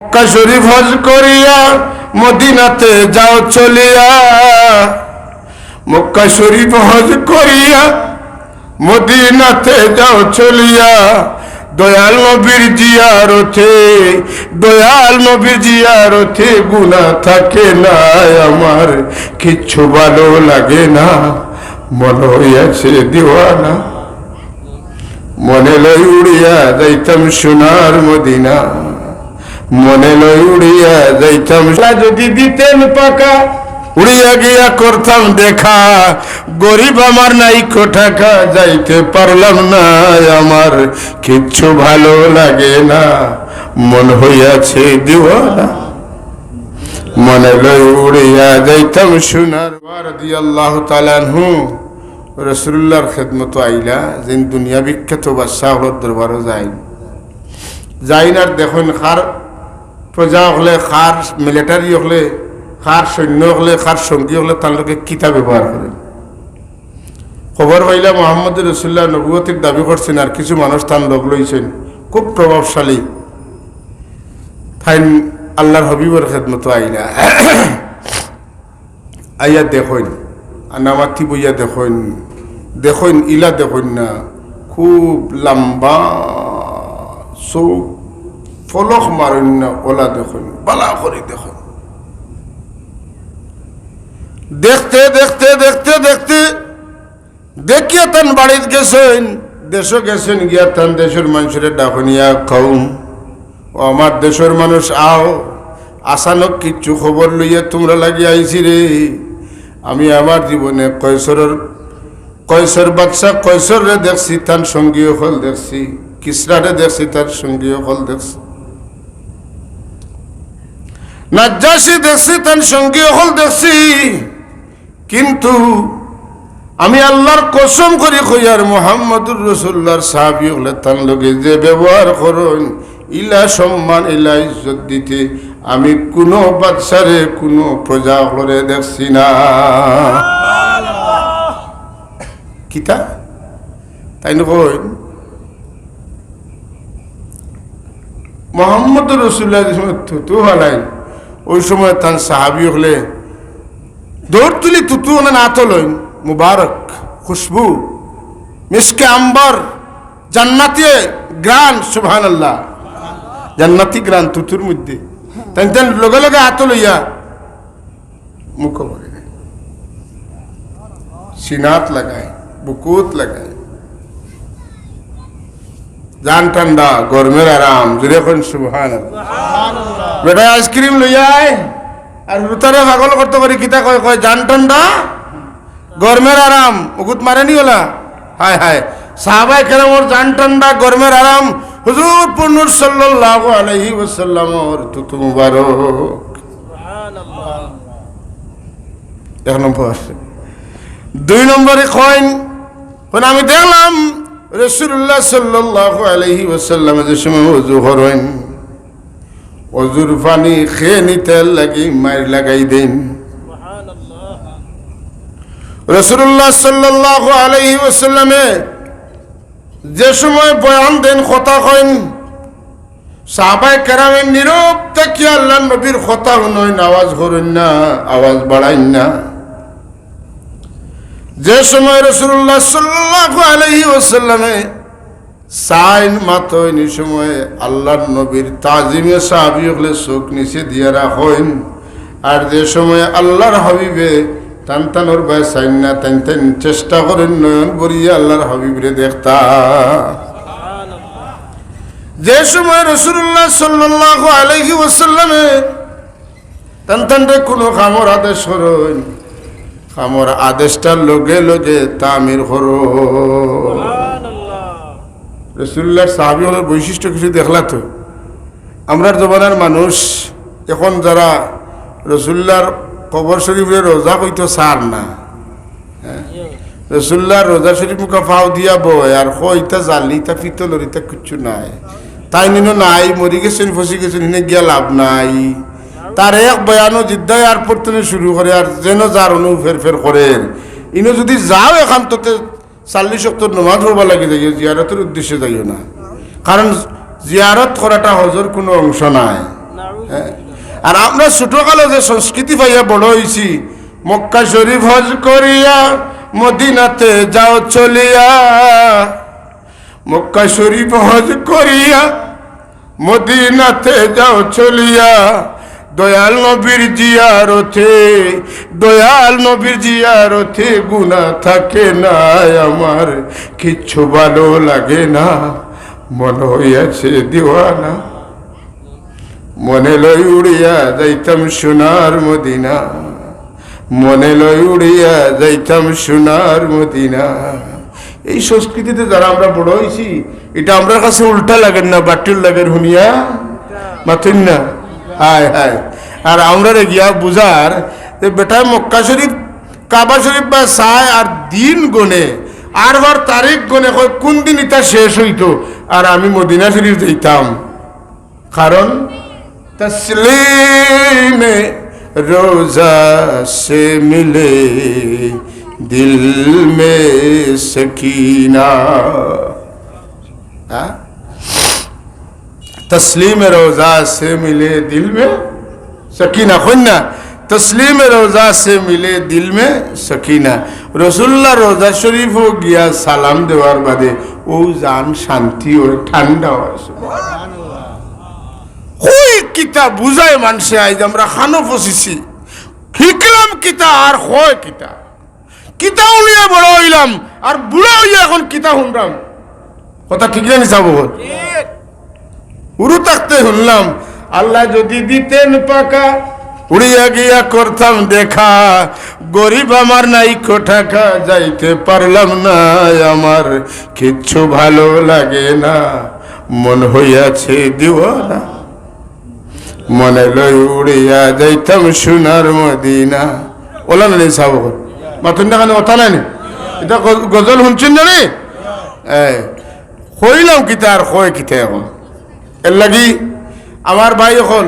মক্কা শরীফ হজ করিয়া মদিনাতে যাও চলিয়া, মক্কা শরীফ হজ করিয়া মদিনাতে যাও চলিয়া, দয়াল নবীর জিয়ারতে, দয়াল নবীর জিয়ারতে গুনাহ থাকে না আমার, কিচ্ছু ভালো লাগে না, মন হইয়াছে দিওয়ানা, মনে লই উড়িয়া যাইতাম সোনার মদিনা, মনে লই উড়িয়া যাইতাম, যদি দিতেন পাকা উড়িয়া গিয়া করতাম দেখা, গরিব আমার নাই টাকা, যাইতে পারলাম না আমার, কিচ্ছু ভালো লাগে না, মন হইয়াছে দিওয়ানা, মনে লই উড়িয়া যাইতাম সোনার। রাদিয়াল্লাহু তাআলা আনহু রাসূলুল্লাহর খেদমত আইলা, যেন দুনিয়া বিখ্যাত বাদশাহর দরবারও যাই না, দেখুন খার প্রজা হলে, খার মিলিটারি হলে, খার সৈন্য হলে, খার সঙ্গী হলে তার লোকে কিতা ব্যবহার করেন। খবর পাইলা মুহাম্মদ রাসূলুল্লাহ নবুয়তির দাবি করছেন, আর কিছু মানুষ তার লোক লইছেন খুব প্রভাবশালী, ফাইন আল্লাহর হাবিবের খেদমত আইলা, আইয়া দেখুন নামাতি বইয়া দেখুন, দেখুন ইলা দেখুন না, খুব লম্বা চোখ, ফলক মারেন না, ওলা দেখুন, বালা করে দেখুন। দেখতে দেখতে দেখতে দেখতে দেখিয়া তান বাড়িতে গেছেন, দেশও গেছেন, গিয়া তান দেশের মানুষের ডাকনিয়া কৌম, ও আমার দেশের মানুষ আও, আসানক কিচ্ছু খবর লইয়া তোমরা লাগিয়ে আইছি রে। আমি আমার জীবনে কয়সর বাদশা কয়সর রে দেখছি, তার সঙ্গীয় হল দেখছি, কিসরারে দেখছি, তার সঙ্গীয় হল দেখছি, নাজ্জাশী দেখছি, তার সঙ্গীয় হল দেখছি, কিন্তু আমি আল্লাহর কসম করি কইয়ার মুহাম্মদুর রাসূলুল্লাহর সাহাবী হলে তার লগে যে ব্যবহার করুন, ইলা সম্মান ইলা ইজ্জত দিতে আমি কোনো বাদশারে কোনো প্রজা করে দেখছি না। কিতা তাই নয়, মুহাম্মদুর রাসূলুল্লাহ থুতু হালাইন, ওই সময় তার সাহাবী হলে দৌড় তুলি তুতু না তোলেন, মুবারক খুশবু, মিসকে আম্বর, জান্নাতি গ্রান, সুবহানাল্লাহ, জান্নাতি গ্রান তুতুর মধ্যে, তাই তাই লগে লগে হাত লইয়া মুখ ভরে দেয়, সিনাত লাগায়, বুকুত লাগায়, জান ঠান্ডা গরমের আরাম, জুড়ে এখন সুবহানাল্লাহ। বেটা আইসক্রিম লইয়া আর রুতারে পাগল করতে পারি, কিতা কয় কয় জান ঠান্ডা গরমের আরাম, উগুত মারেনি ওলা, হায় হায়, সাহাবায়ে কেরামের জান ঠান্ডা গরমের আরাম, হুজুর পুরনুর সাল্লাল্লাহু আলাইহি ওয়াসাল্লামের তুতু মুবারক, সুবহানাল্লাহ। এক নম্বর। দুই নম্বরে কইন, আমি দেখলাম রাসূলুল্লাহ সাল্লাল্লাহু আলাইহি ওয়াসাল্লাম যে সময় ওযু করেন, ওযুর পানি খেয়ে নিতে লাগি মাইর লাগাই দেন, রাসূলুল্লাহ সাল্লাল্লাহু আলাইহি ওয়াসাল্লামে যে সময় বয়ান দেন, কথা কইন, সাহাবায়ে কেরামে নীরব থাকিয়া আল্লাহর নবীর কথা শুনেন, আওয়াজ করেন না, আওয়াজ বাড়াইন না। যে সময় রাসূলুল্লাহ সাল্লাল্লাহু আলাইহি ওয়াসাল্লামে সাইন মাতইন, এই সময় আল্লাহর নবীর তাজিমে সাহাবী হলে চোখ নিচে দিয়া রাখেন, আর যে সময় আল্লাহর হাবিবে টান টানোর বাই সাইন না, টান টান চেষ্টা করেন নয়ন বরিয়া আল্লাহর হাবিবরে দেখতা। যে সময় রাসূলুল্লাহ সাল্লাল্লাহু আলাইহি ওয়াসাল্লামে টান টানরে কোনো কামর আদেশ করেন, কামর আদেশটার লগে লগে তামির করো। রাসূলুল্লাহর সাহাবী হলের বৈশিষ্ট্য কিছু দেখলা তো, আমরার জমানার মানুষ এখন যারা রাসূলুল্লাহর কবর শরীফের রোজা কইতো সার না, রাসূলুল্লাহর রোজা শরীফ মুখা ফাও দিয়া বয়, আর কইতা জালি তা পিতলের ইতা কিচ্ছু নাই, তাই নিনো নাই, মরি গেছেন ফসি গেছেন, হিনে গিয়া লাভ নাই। তার এক বয়ানো জিদ্দায় আর প্রথমে শুরু করে, আর যেন যার অনু ফের ফের করেন, ইনো যদি যাও এখানতে 40 নমাজ পড়বা লাগে যাইও, জিয়ারতের উদ্দেশ্যে যাইও না, কারণ জিয়ারত করাটা হজের কোনো অংশ নাই। আর আমরা ছোটকালে যে সংস্কৃতি পাইয়া বড় হয়েছি, মক্কা শরীফ হজ করিয়া মদিনাতে যাও চলিয়া, মক্কা শরীফ হজ করিয়া মদিনাতে যাও চলিয়া, দয়াল নবীর জিয়ারতে, দয়াল নবীর জিয়ারতে গুনাহ থাকে না আমার, কিচ্ছু ভালো লাগে না, মন হইয়াছে দিওয়ানা, মনে লই উড়িয়া যাইতাম সোনার মদিনা, মনে লই উড়িয়া যাইতাম সোনার মদিনা। এই সংস্কৃতিতে যারা আমরা বড় হয়েছি, এটা আমার কাছে উল্টা লাগেন না, বাটির লাগেন শুনিয়া মাথুন না, হায় হায়। আর আমরা গিয়া বুঝার বেটা মক্কা শরীফ কাবা শরীফ বা চায় আর দিন গনে আর বার তারিখ গনে কোন দিন এটা শেষ হইতো, আর আমি মদিনা শরীফ যাইতাম, কারণ তসলিমে রোজা সে মিলে দিল মে সকিনা, तस्लीम रोज़ा से मिले दिल में सकीना, खुन्ना तस्लीम रोज़ा से मिले दिल में सकीना। रसूलुल्लाह रोज़ा शरीफ हो गया सालाम देवार बादे ओ जान शांति और ठंडा হয়। সুবহানাল্লাহ। কই কিতা বুঝায় মানুষে আজ আমরা খানো ফসিছি, শিখলাম কিতা আর হয় কিতা, কিতা উলিয়া বড় হইলাম আর বুড়া হইয়া এখন কিতা শুনলাম, কথা ঠিক জানি যাবো ঠিক উড়ু থাকতে শুনলাম, আল্লাহ যদি দিতেন পাকা উড়িয়া গিয়া করতাম দেখা, গরিব আমার নাই টাকা যাইতে পারলাম না, আমার কিচ্ছু ভালো লাগে না, মন হইয়াছে দিওয়ানা, মনে লই উড়িয়া যাইতাম সোনার মদিনা। ওলা না সাব মাতুন দেখানে ওটা নাই, এটা গজল শুনছেন জানি হইলাম কিতা আর হয় কিতা, এখন এর লাগি আমার ভাই এখন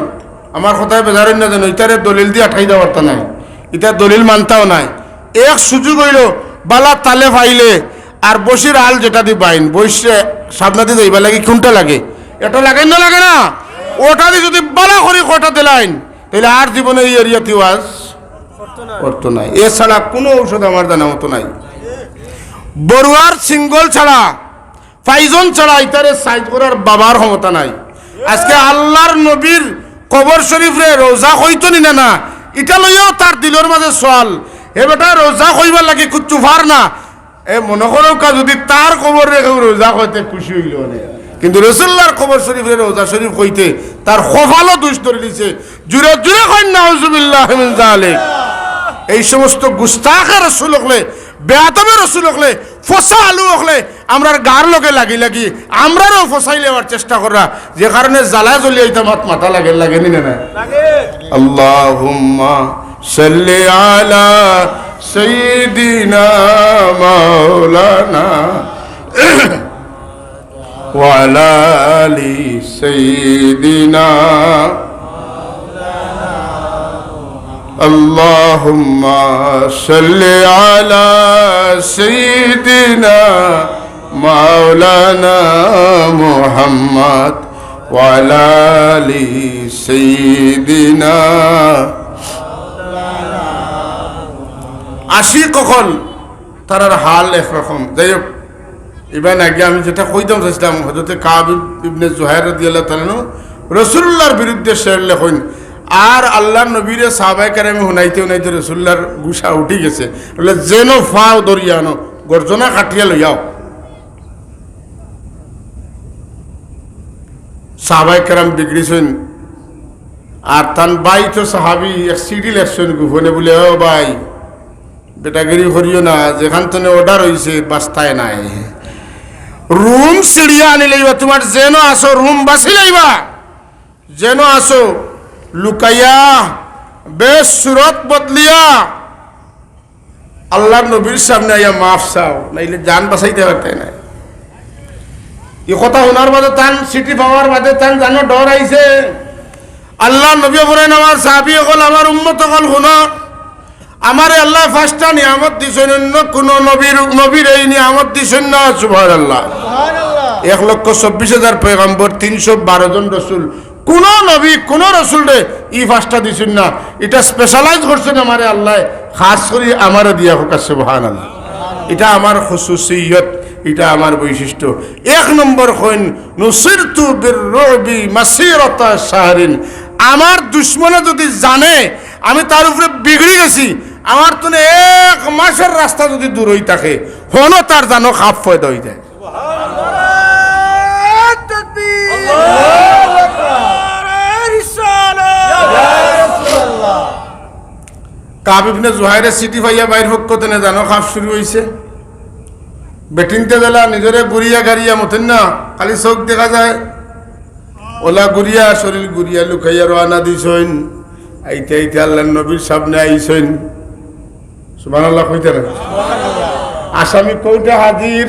আমার কথায় বেজারেন না, যেন ইটারে দলিল দিয়ে আঠাই দেওয়ার তা নাই, ইটার দলিল মানতাও নাই, এক সুযোগ হইল বালা তালে ফাইলে আর বসির আল যেটা দি বাইন বসে সাবনা দিয়ে যাইবা লাগে, কোনটা লাগে, এটা লাগে না লাগে না, ওটা দিয়ে যদি বালা করে কটা দিলাইন তাহলে আর জীবনে এই এরিয়াতে ওয়াজ করতো নাই, এছাড়া কোনো ঔষধ আমার জানা মতো নাই। বড়ুয়ার সিঙ্গল ছাড়া ফাইজন ছাড়া ইতারে সাইজ করার বাবার ক্ষমতা নাই। আজকে আল্লাহর নবীর কবর শরীফরে রোজা হইতো নি না, এটা লইয়াও তার দিলের মাঝে সোয়াল, এ বেটা রোজা হইবার লাগে কুচ্ছু ফার না, এ মনে করো যদি তার কবর রেখে রোজা হইতে খুশি হইল, কিন্তু রাসূলুল্লাহর কবর শরীফের রোজা শরীফ হইতে তার খফালো দুষ ধরে দিছে, জুরে জুরে কইন নাউজুবিল্লাহি মিন যালিক। এই সমস্ত গুস্তাখে রাসূল হলে, বেয়াদবে রাসূল হলে, ফসা আলু হলে আমরার গার লগে লাগি লাগি আমরারও ফসাই লেওয়ার চেষ্টা করা, যে কারণে জ্বালা জ্বলি আইতাম হাত মাথা লাগে, লাগেনি না লাগে। আল্লাহুম্মা সাল্লি আলা সাইয়্যিদিনা মাওলানা ওয়া আলা আলি সাইয়্যিদিনা, আল্লাহুম্মা সাল্লি আলা সাইয়্যিদিনা মাওলানা মুহাম্মদ ওয়া আলা আলি সাইয়্যিদিনা। আশিক কখন তারার হাল একরকম। যাই হোক, এবার আগে আমি যেটা কইতাম চাইছিলাম, হযরতে কাব ইবনে জুহাইর রাদিয়াল্লাহু তাআলা রাসূলুল্লাহর বিরুদ্ধে শের লেখেন, আর আল্লাহর নবীরে সাহাবায়ে কেরামে শুনাইতে শুনাইতে রাসূলুল্লাহর গুসা উঠি গেছে, বলে যেন ফাও দরিয়ানো গর্জনা কাটিয়া লইয়াও। সাহাবায়ে কেরাম বিগড়িছেন, আর তান বাই তো সাহাবি এক সিডি লেখছেন গোপনে, বলে ও ভাই বেটাগিরি করিও না, যেখান থেকে অর্ডার হয়েছে বাস্তায় নাই, রুম সিঁড়িয়া আনি লইবা, তোমার যেন আসো রুম বাসি লইবা, যেন আসো লুকাইয়া বেশ সুরত বদলিয়া আল্লাহর নবীর সামনে আইয়া মাফ চাও, নাইলে জান বাঁচাইতে পারতে নাই। এই কথা শোনার বাদে তান সিটি পাওয়ার বাদে তান জানো ডর আইছে। আল্লাহ নবী বলেন, আমার সাহাবী হল, আমার উম্মত হল, শুনো, আমারে আল্লাহ ফার্স্টটা নিয়ামত দিছেন, অন্য কোন নবীর এই নিয়ামত দিছেন না। সুবহানাল্লাহ। 1,24,000 পয়গম্বর, 312 জন রসুল, কোন নবী কোন রসুলরে ই ফাঁসটা দিছেন না, এটা স্পেশালাইজ করছেন আমারে আল্লাহ, খাস করে আমারে দিয়া হোক সুবহানাল্লাহ। এটা আমার খুসুসিয়ত, এটা আমার বৈশিষ্ট্য। এক নম্বর হইন নুসিরতু বিররুবি মাসিরাতা শাহরিন, আমার দুশমনে যদি জানে আমি তার উপরে বিগড়ে গেছি, আমার তো 1 মাসের রাস্তা যদি দূর হই থাকে হনো তার জানো খাপ ফয়দা হয়ে যায়। কাব ইবনে জুহাইরের সিটি ভাইয়া বাইর পক্ষতে না জানো খাপ শুরু হয়েছে। বেটিংতে গেলা নিজরে গুড়িয়া গাড়িয়া মতেন না, খালি চোখ দেখা যায়, ওলা গুড়িয়া শরীর গুড়িয়া লুকাইয়া রওনা দিছেন। আইতে আইতে আল্লাহ নবীর সামনে আইছেন, সুবহানাল্লাহ কইতে না। আসামি কোর্টে হাজির,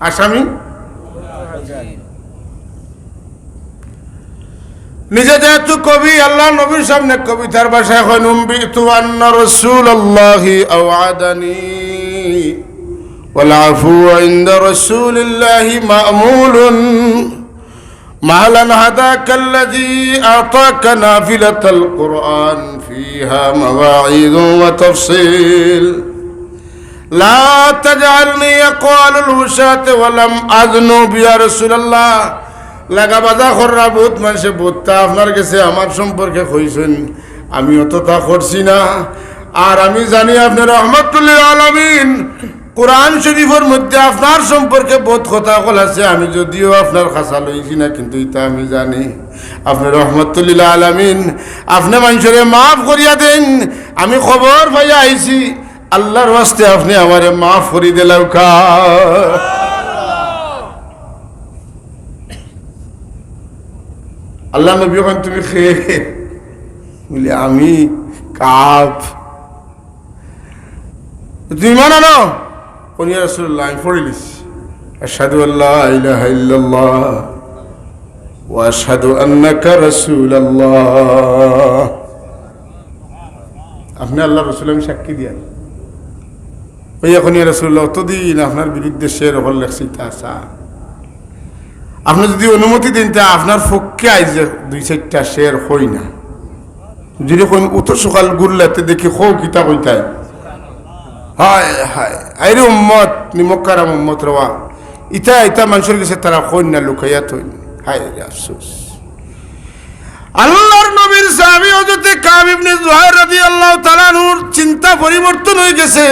আসামি নিজে যেহেতু কবি, আল্লাহ নবীর সামনে কবিতার ভাষায় হয় উম্বিতু আন্না রাসূলুল্লাহি আওয়াদানি ওয়াল আফু ইনদা রাসূলিল্লাহি মা'মুলুন মালান হাদাকাল্লাযী আতাকা নাফিলাতাল কুরআন ফিহা মাওয়াঈযু ওয়া তাফসীল লা তাজআলনি ইয়াকালুল হুশাত ওয়া লাম আযনুব ইয়া রাসূলুল্লাহ। লাগা বাজা খররা বহুত মানুষে বোধটা আপনার কাছে আমার সম্পর্কে কইছেন, আমি অত তা করছি না। আর আমি জানি আপনি রহমাতুল লিল আলামিন, কোরআন শরীফের মধ্যে আপনার সম্পর্কে বহুত কথা আছে, আমি যদিও আপনার খাসা লইছি না, কিন্তু এটা আমি জানি আপনি রহমাতুল লিল আলামিন, আপনি মানুষরে মাফ করিয়া দেন। আমি খবর পাইয়া আইছি, আল্লাহর ওয়াস্তে আপনি আমারে মাফ করি দিলাও কা। আল্লাহ নবী ওখান তুমি খেয়ে বলি আমি কাব, তুমি মানো না? ইয়া রাসূলুল্লাহ, আমি পড়িলিস আশহাদু আল্লা ইলাহা ইল্লাল্লাহ ওয়া আশহাদু আন্নাকা রাসূলুল্লাহ। আপনি আল্লাহ রাসূল আমি সাক্ষী দিয়া ওই এখন ইয়া রাসূলুল্লাহ অতদিন আপনার বিরুদ্ধে শের হল লেখছি তা আপনি যদি অনুমতি দিন তা আপনার পক্ষে আইজ 2-4টা শের হই না, যদি কোন উত সকাল গুরলাতে দেখি খো কিতা কইতাই হায় হায় আইরে উম্মত নিমক্কারাম উম্মত রওয়া ইতা ইতা মানুষের কাছে তারা কই না লুকাইয়া থই, হায় রে আফসোস। আল্লাহর নবীর সাহাবী হযরত কাব ইবনে জুহাইর রাদিয়াল্লাহু তাআলা আনহুর চিন্তা পরিবর্তন হয়ে গেছে।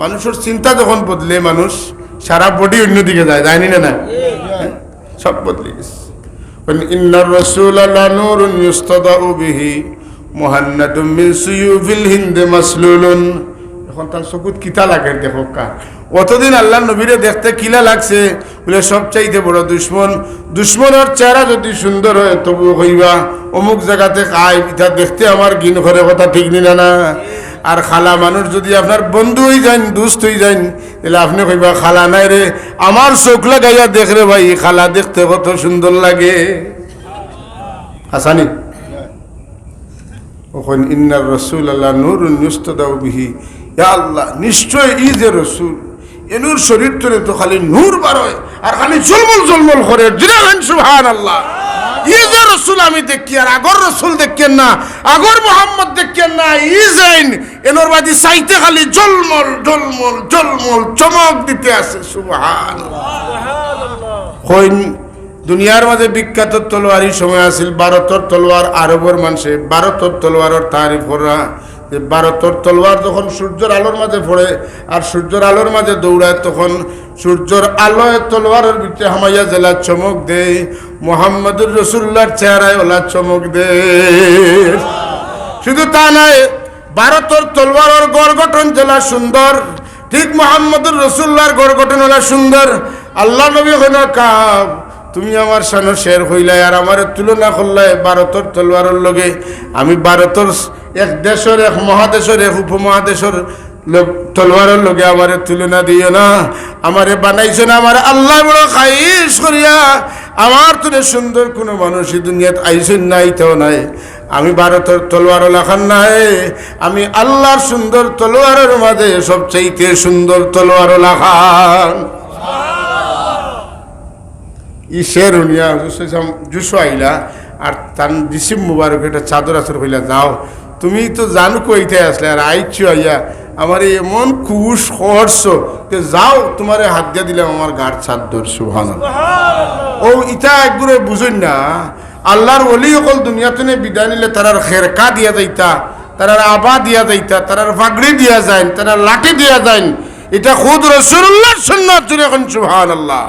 মানুষের চিন্তা যখন বদলে মানুষ সারা বডি অন্যদিকে যায়, জানি না না সব বদলে গেছে। ইন্নার রাসূলা লানুরুন ইউস্তাদাউ বিহি মুহান্নাদুম মিন সুয়ুফিল হিন্দ মাসলুলুন। এখন তার চকুত কিতা লাগে দেখো কা, অতদিন আল্লাহ নবীরে দেখতে কিলা লাগছে বলে সবচাইতে বড় দুশ্মন। দুশ্মনের চেহারা যদি সুন্দর হয় তবু কইবা অমুক জায়গাতে খাই, এটা দেখতে আমার ঘিন করে, কথা ঠিক নিনা না। আর খালা মানুষ যদি আপনার বন্ধু হয়ে যান, দুস্থ হয়ে যান, তাহলে আপনি কইবা খালা নাই রে, আমার চোখ লাগাইয়া দেখ রে ভাই, খালা দেখতে কত সুন্দর লাগে। হাসানি ওখান ইন্নার রাসূলা নূরুন ইউস্তাদাউ বিহি, ইয়া আল্লাহ নিশ্চয় ই যে রসুল, এনুর শরীর তোলে তো খালি নূর বার হয় আর খালি জলমল জলমল করে, জিরান সুবহানাল্লাহ। ই যে রসুল আমি দেখি, আর আগর রসুল দেখেন না, আগর মোহাম্মদ দেখেন না, ই যাইন এনোর বাদি চাইতে খালি জলমল জলমল জলমল চমক দিতে আছে, সুবহানাল্লাহ। কইন দুনিয়ার মাঝে বিখ্যাত তলোয়ারি সময় আছিল, ভারতের তলোয়ার আরবের মানুষে ভারতের তলোয়ারের তারিফ করা। ভারতের তলোয়ার যখন সূর্যের আলোর মাঝে পড়ে আর সূর্যের আলোর মাঝে দৌড়ায়, তখন সূর্যের আলোয় তলোয়ারের ভিতরে হামাইয়া জেলা চমক দেয়, মুহাম্মদুর রাসূলুল্লাহর চেহারায় ওলা চমক দেয়। শুধু তা নয়, ভারতের তলোয়ারের গড় গঠন জেলা সুন্দর, ঠিক মুহাম্মদুর রাসূলুল্লাহর গড় গঠন ওলা সুন্দর। আল্লাহ নবী হইল কাব, তুমি আমার সানো শের হইলাই আর আমার তুলনা করলাই ভারতের তলোয়ারের লগে। আমি ভারতের এক দেশের, এক মহাদেশের, এক উপমহাদেশের তলোয়ারের লগে আমার তুলনা দিও না। আমারে বানাইছো না আমার আল্লাহ বড় খাইশ করিয়া, আমার তো সুন্দর কোনো মানুষই দুনিয়াত আইসেন নাই, তেও নাই। আমি ভারতের তলোয়ার লাখান নাই, আমি আল্লাহর সুন্দর তলোয়ারের মাঝে সবচাইতে সুন্দর তলোয়ার লাখান। ইসের উনিয়া জুসো আইলা আর তার দিসিম মুবারক একটা চাদর আসর হইলা যাও তুমি তো জানো কইতে আসলে আর আইছো আইয়া আমার এমন কুশ করছ যে যাও তোমারে হাত দিয়া দিলাম আমার গার চাদর সুবহানাল্লাহ ও ইটা একগুলো বুঝুন না আল্লাহর ওলি অকল দুনিয়াতে বিদায় নিলে তারার খেরকা দিয়া যাইতা তারার আবা দিয়া যাইতা তারার ফাগড়ি দিয়া যায় তারার লাঠি দিয়া যায় এটা খুদ রাসূলুল্লাহর সুন্নাত জুড়ে এখন সুবহানাল্লাহ